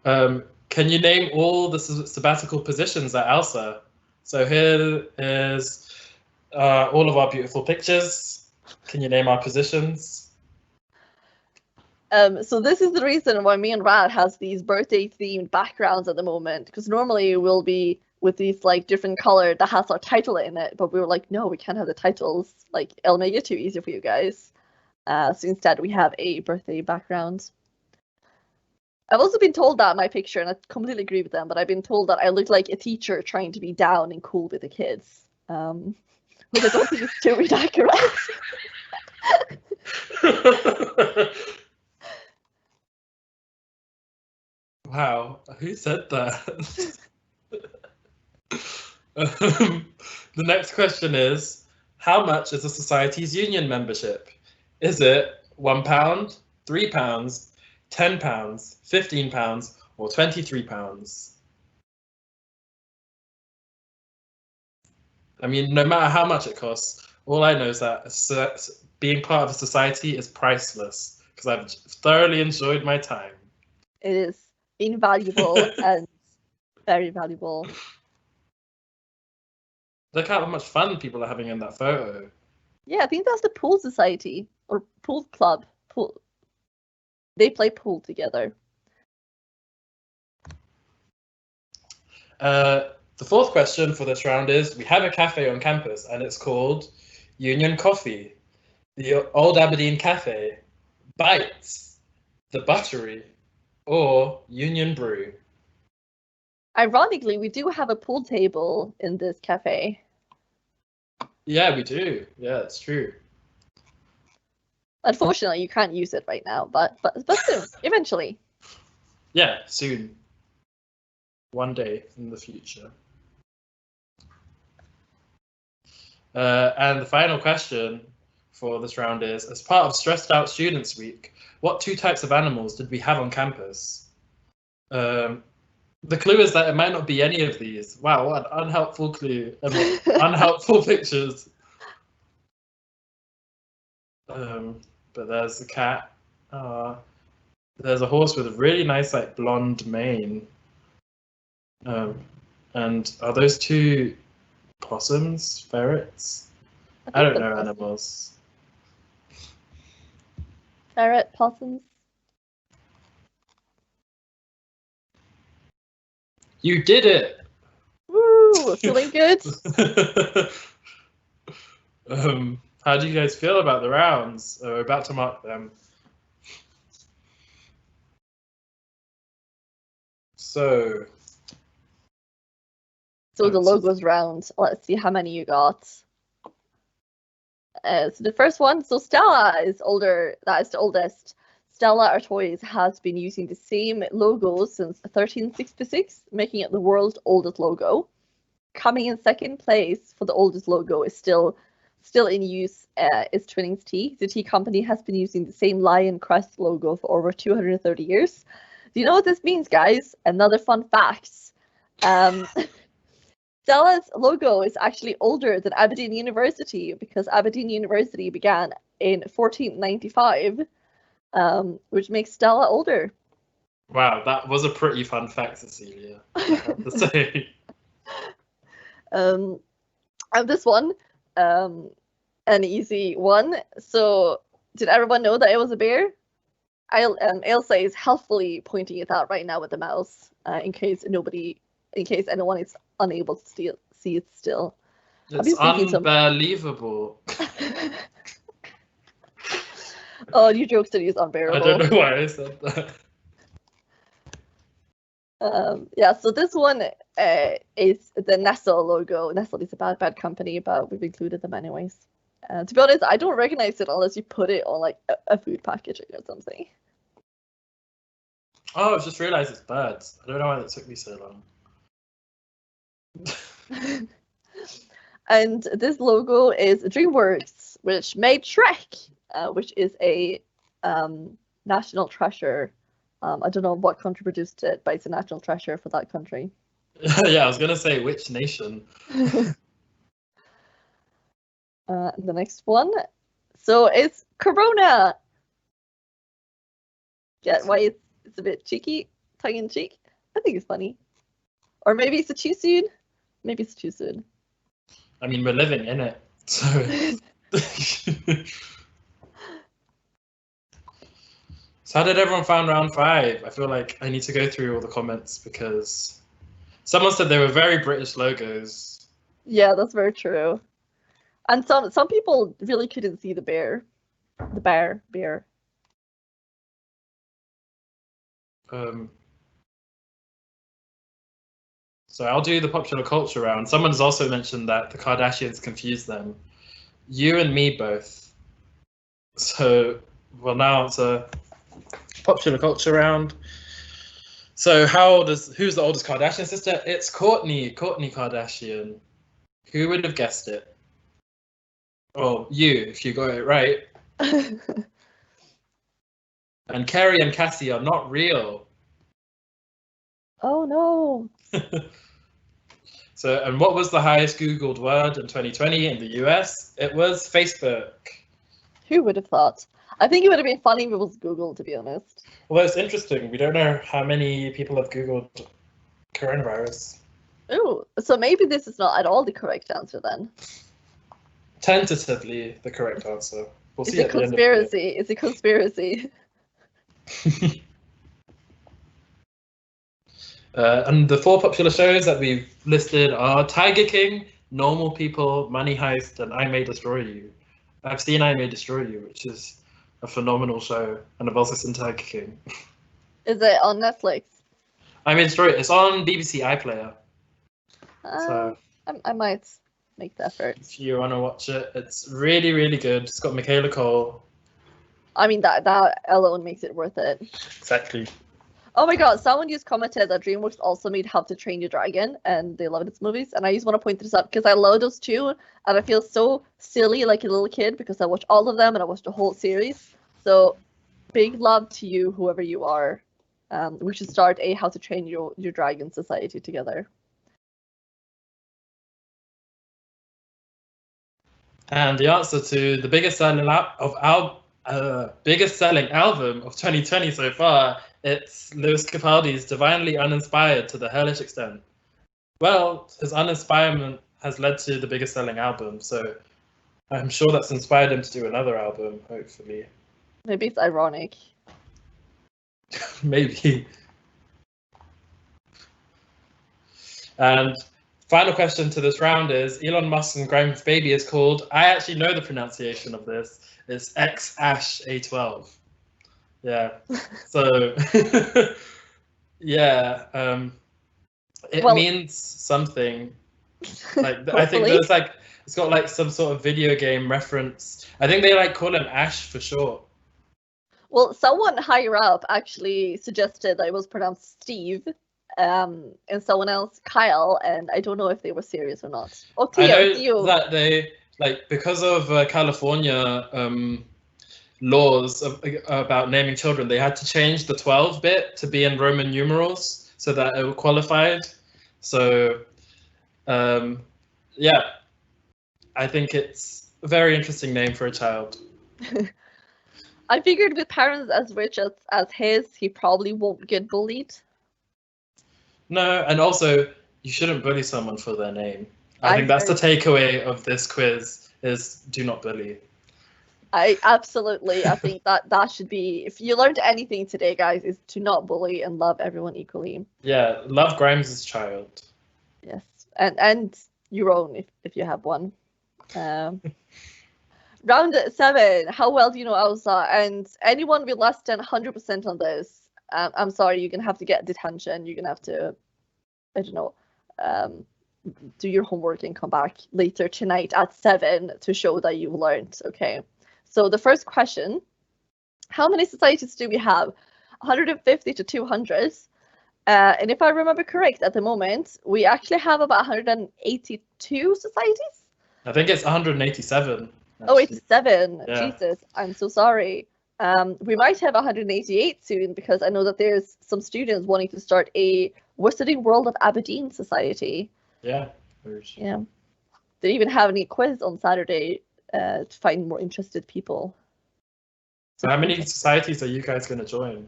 Can you name all the sabbatical positions at AUSA? So here is all of our beautiful pictures. Can you name our positions? So this is the reason why me and Rad has these birthday themed backgrounds at the moment, because normally we'll be with these like different color that has our title in it, but we were like, no, we can't have the titles. Like it'll make it too easy for you guys. So instead we have a birthday background. I've also been told that my picture, and I completely agree with them, but I've been told that I look like a teacher trying to be down and cool with the kids. Which I don't think is too inaccurate. Wow, who said that? The next question is, how much is a society's union membership? Is it £1, £3, £10, £15, or £23? I mean, no matter how much it costs, all I know is that being part of a society is priceless because I've thoroughly enjoyed my time. It is invaluable and very valuable. Look how much fun people are having in that photo. Yeah, I think that's the pool society or pool club. Pool. They play pool together. The fourth question for this round is, we have a cafe on campus and it's called Union Coffee, the Old Aberdeen Cafe, Bites, the Buttery, or Union Brew. Ironically, we do have a pool table in this cafe. Yeah, we do. Yeah, it's true. Unfortunately, you can't use it right now, but soon, eventually. Yeah, soon. One day in the future. And the final question for this round is, as part of Stressed Out Students Week, what 2 types of animals did we have on campus? The clue is that it might not be any of these. Wow, what an unhelpful clue. And what unhelpful pictures. But there's a cat. There's a horse with a really nice, like, blonde mane. And are those two possums? Ferrets? I don't know animals. Ferret, possums. You did it! Woo! Feeling good? How do you guys feel about the rounds? We're about to mark them. So the logo's round. Let's see how many you got. So the first one, so Stella is older, that is the oldest. Stella Artois has been using the same logo since 1366, making it the world's oldest logo. Coming in second place for the oldest logo is still in use is Twinings Tea. The tea company has been using the same lion crest logo for over 230 years. Do you know what this means, guys? Another fun fact. Stella's logo is actually older than Aberdeen University because Aberdeen University began in 1495, which makes Stella older. Wow, that was a pretty fun fact, Cecilia, I have to say. And this one, an easy one. So, did everyone know that it was a bear? AUSA is helpfully pointing it out right now with the mouse, in case anyone is unable to see it still. It's unbelievable. Oh, your joke study is unbearable. I don't know why I said that. Yeah, so this one is the Nestle logo. Nestle is a bad company, but we've included them anyways. To be honest, I don't recognize it unless you put it on like a food packaging or something. Oh, I just realised it's birds. I don't know why that took me so long. And this logo is DreamWorks, which made Shrek, which is a national treasure. I don't know what country produced it, but it's a national treasure for that country. Yeah, I was gonna say which nation. The next one. So it's Corona. Get why it's a bit cheeky, tongue in cheek. I think it's funny. Or maybe it's too soon. Maybe it's too soon. I mean, we're living in it, so. So how did everyone find round 5? I feel like I need to go through all the comments because someone said they were very British logos. Yeah, that's very true. And some people really couldn't see the bear. The bear. So I'll do the popular culture round. Someone has also mentioned that the Kardashians confused them. You and me both. So, well, now it's a popular culture round. So who's the oldest Kardashian sister? It's Kourtney Kardashian. Who would have guessed it? Well, you, if you got it right. And Kerry and Cassie are not real. Oh no. So, and what was the highest Googled word in 2020 in the US? It was Facebook. Who would have thought? I think it would have been funny if it was Google, to be honest. Well, it's interesting. We don't know how many people have Googled coronavirus. Oh, so maybe this is not at all the correct answer then. Tentatively the correct answer. We'll see. It's a conspiracy. It's a conspiracy. And the 4 popular shows that we've listed are Tiger King, Normal People, Money Heist, and I May Destroy You. I've seen I May Destroy You, which is a phenomenal show, and I've also seen Tiger King. Is it on Netflix? I May Destroy You. It's on BBC iPlayer. So I might make the effort. if you want to watch it, it's really, really good. It's got Michaela Cole. I mean, that alone makes it worth it. Exactly. Oh my god, someone just commented that DreamWorks also made How to Train Your Dragon, and they loved its movies, and I just want to point this out because I love those two, and I feel so silly like a little kid because I watched all of them and I watched the whole series. So, big love to you, whoever you are. We should start a How to Train Your Dragon society together. And the answer to the biggest selling album of 2020 so far, it's Lewis Capaldi's Divinely Uninspired to the Hellish Extent. Well, his uninspirement has led to the biggest selling album, so I'm sure that's inspired him to do another album, hopefully. Maybe it's ironic. Maybe. And final question to this round is, Elon Musk and Grimes' baby is called, I actually know the pronunciation of this, it's X-A12. Yeah, so, yeah, it means something. Like, I think there's like, it's got like some sort of video game reference. I think they like call him Ash for short. Well, someone higher up actually suggested that it was pronounced Steve, and someone else Kyle, and I don't know if they were serious or not. Oh, Theo, I know that they, like, because of California laws about naming children, they had to change the 12 bit to be in Roman numerals so that it qualified. So, yeah, I think it's a very interesting name for a child. I figured with parents as rich as his, he probably won't get bullied. No, and also, you shouldn't bully someone for their name. I think that's the takeaway of this quiz, is do not bully. I think that should be, if you learned anything today, guys, is to not bully and love everyone equally. Yeah, love Grimes' child. Yes, and your own if you have one. Round 7, how well do you know AUSA? And anyone with less than 100% on this, I'm sorry, you're going to have to get detention. You're going to have to, I don't know, do your homework and come back later tonight at 7 to show that you've learned, okay? So the first question, how many societies do we have? 150 to 200. And if I remember correct, at the moment, we actually have about 182 societies? I think it's 187. Actually. Oh, 87. Yeah. Jesus, I'm so sorry. We might have 188 soon because I know that there's some students wanting to start a Wizarding World of Aberdeen society. Yeah. Yeah. They even have any quiz on Saturday to find more interested people. So how many societies are you guys going to join?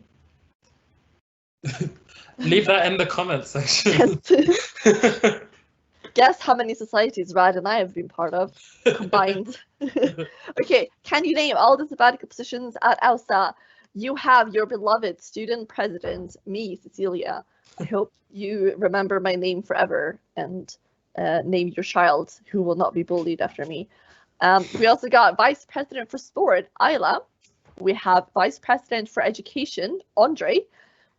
Leave that in the comments section. Yes. Guess how many societies Rad and I have been part of combined. Okay, can you name all the sabbatical positions at AUSA? You have your beloved student president, me, Cecilia. I hope you remember my name forever and name your child who will not be bullied after me. We also got vice president for sport, Ayla. We have vice president for education, Andre.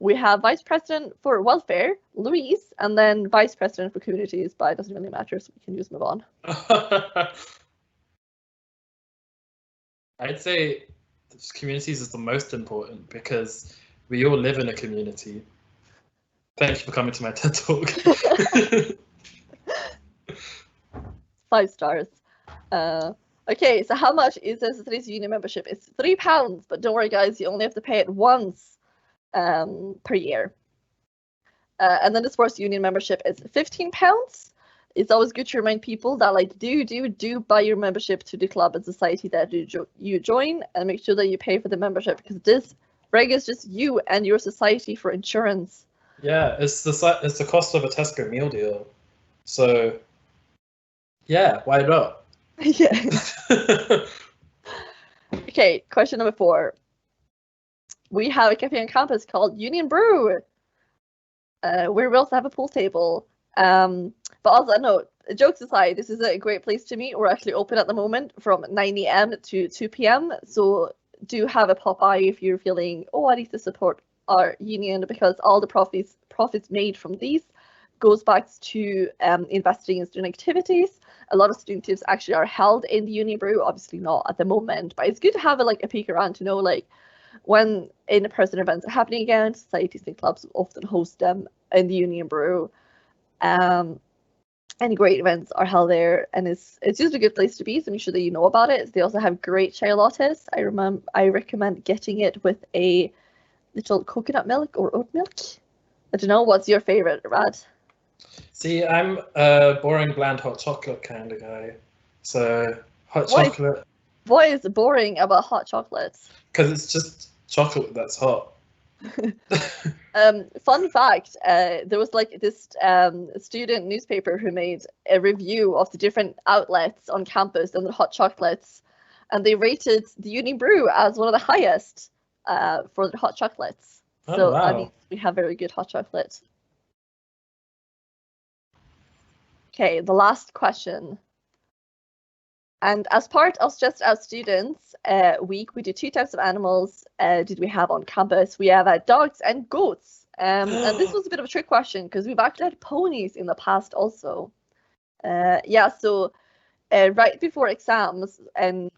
We have vice president for welfare, Louise, and then vice president for communities, but it doesn't really matter, so we can just move on. I'd say communities is the most important because we all live in a community. Thank you for coming to my TED Talk. 5 stars. Okay, so how much is a society's union membership? It's £3, but don't worry, guys, you only have to pay it once per year. And then the sports union membership is £15. It's always good to remind people that, like, do buy your membership to the club and society that you join, and make sure that you pay for the membership, because this reg is just you and your society for insurance. Yeah, it's the cost of a Tesco meal deal. So yeah, why not? Yeah. Okay, question number 4. We have a cafe on campus called Union Brew, where we also have a pool table. But also, no, jokes aside, this is a great place to meet. We're actually open at the moment from 9 AM to 2 PM. So do have a pop by if you're feeling, oh, I need to support our union, because all the profits made from these goes back to investing in student activities. A lot of student activities actually are held in the Union Brew, obviously not at the moment, but it's good to have a peek around to know, like, when in-person events are happening again. Societies and clubs often host them in the Union Brew. Any great events are held there, and it's just a good place to be, so make sure that you know about it. They also have great chai lattes. I recommend getting it with a little coconut milk or oat milk. I don't know. What's your favorite, Rad? See, I'm a boring, bland hot chocolate kind of guy. So hot chocolate. What is boring about hot chocolate? Because it's just chocolate that's hot. Fun fact, there was like this student newspaper who made a review of the different outlets on campus and the hot chocolates, and they rated the Uni Brew as one of the highest for the hot chocolates. Oh, So wow. I mean, we have very good hot chocolate. Okay, the last question. And as part of Just Out Students week, we do 2 types of animals did we have on campus. We have dogs and goats. And this was a bit of a trick question because we've actually had ponies in the past also. Yeah, so right before exams and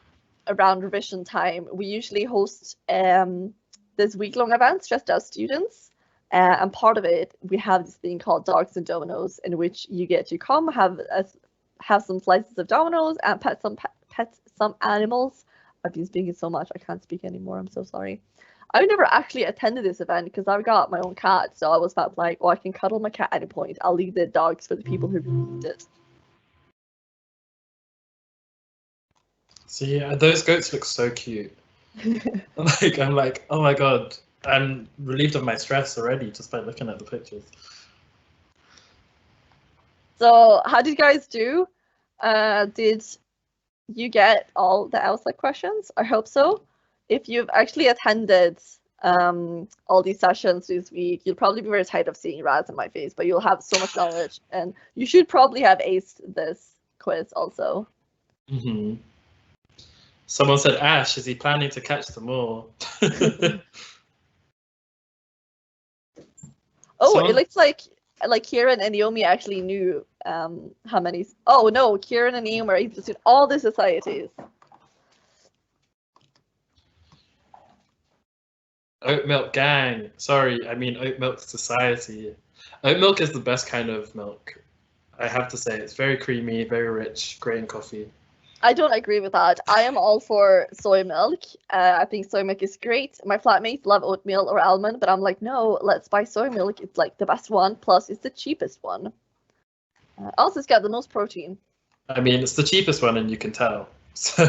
around revision time, we usually host this week-long events, Just Out Students. And part of it, we have this thing called Dogs and Dominoes, in which you get to come, have some slices of Dominoes and pet some animals. I've been speaking so much, I can't speak anymore. I'm so sorry. I've never actually attended this event because I've got my own cat, so I was felt like, oh, I can cuddle my cat at any point. I'll leave the dogs for the people who really need it. See, those goats look so cute. I'm like, oh my god, I'm relieved of my stress already just by looking at the pictures. So how did you guys do? Did you get all the AUSA questions? I hope so. If you've actually attended all these sessions this week, you'll probably be very tired of seeing Raz in my face, but you'll have so much knowledge, and you should probably have aced this quiz also. Mm-hmm. Someone said, Ash, is he planning to catch them all? It looks like Kieran and Naomi actually knew how many. Oh no, Kieran and Naomi are interested in all the societies. Oat milk gang. Sorry, I mean oat milk society. Oat milk is the best kind of milk. I have to say, it's very creamy, very rich, great in coffee. I don't agree with that. I am all for soy milk. I think soy milk is great. My flatmates love oatmeal or almond, but I'm like, no, let's buy soy milk. It's like the best one. Plus, it's the cheapest one. Also, it's got the most protein. I mean, it's the cheapest one, and you can tell. So,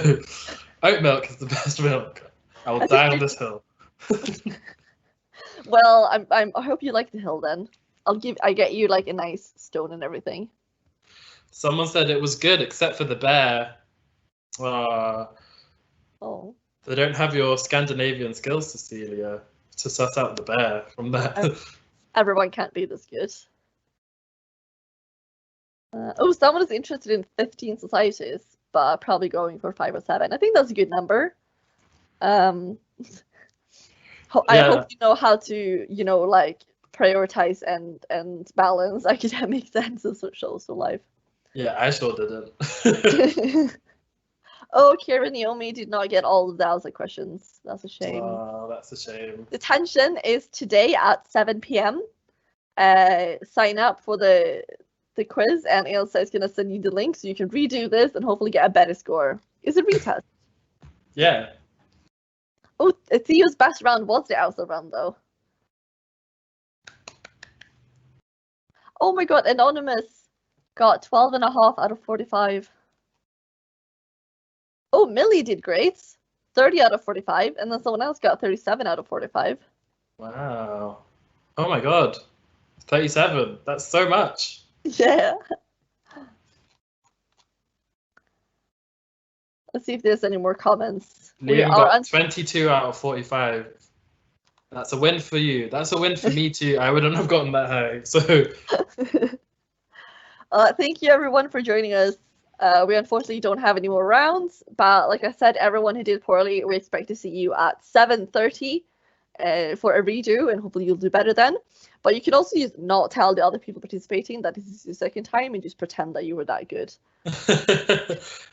oat milk is the best milk. I will die on this hill. Well, I hope you like the hill then. I get you like a nice stone and everything. Someone said it was good except for the bear. Oh. They don't have your Scandinavian skills, Cecilia, to suss out the bear from that. Everyone can't be this good. Someone is interested in 15 societies, but probably going for 5 or 7. I think that's a good number. I hope you know how to, like prioritize and balance academics and social life. Yeah, I sure didn't. Oh, Kieran Naomi did not get all of the AUSA questions. That's a shame. Oh, that's a shame. Detention is today at 7 p.m. Sign up for the quiz, and AUSA is going to send you the link so you can redo this and hopefully get a better score. It's a retest. Yeah. Oh, Theo's best round was the AUSA round, though. Oh my god, Anonymous got 12.5 out of 45. Oh, Millie did great. 30 out of 45, and then someone else got 37 out of 45. Wow. Oh my god. 37. That's so much. Yeah. Let's see if there's any more comments. Liam got 22 out of 45. That's a win for you. That's a win for me too. I wouldn't have gotten that high. So thank you everyone for joining us. We unfortunately don't have any more rounds, but like I said, everyone who did poorly, we expect to see you at 7:30 for a redo, and hopefully you'll do better then. But you can also just not tell the other people participating that this is your second time and just pretend that you were that good.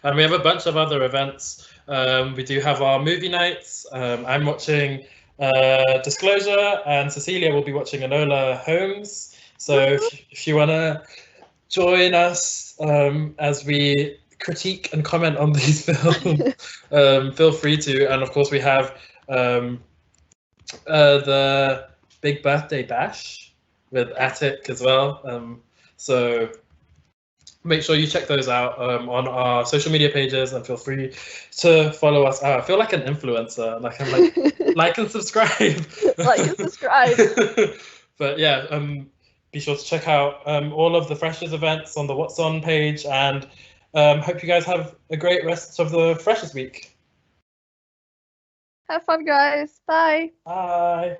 And we have a bunch of other events. We do have our movie nights. I'm watching Disclosure, and Cecilia will be watching Enola Holmes. So if you want to join us as we critique and comment on these films, feel free to. And of course we have the big birthday bash with Attic as well. So make sure you check those out on our social media pages, and feel free to follow us out. I feel like an influencer, like I'm like and subscribe. Like and subscribe. But yeah, be sure to check out all of the Freshers events on the What's On page, and hope you guys have a great rest of the Freshers week. Have fun, guys. Bye. Bye.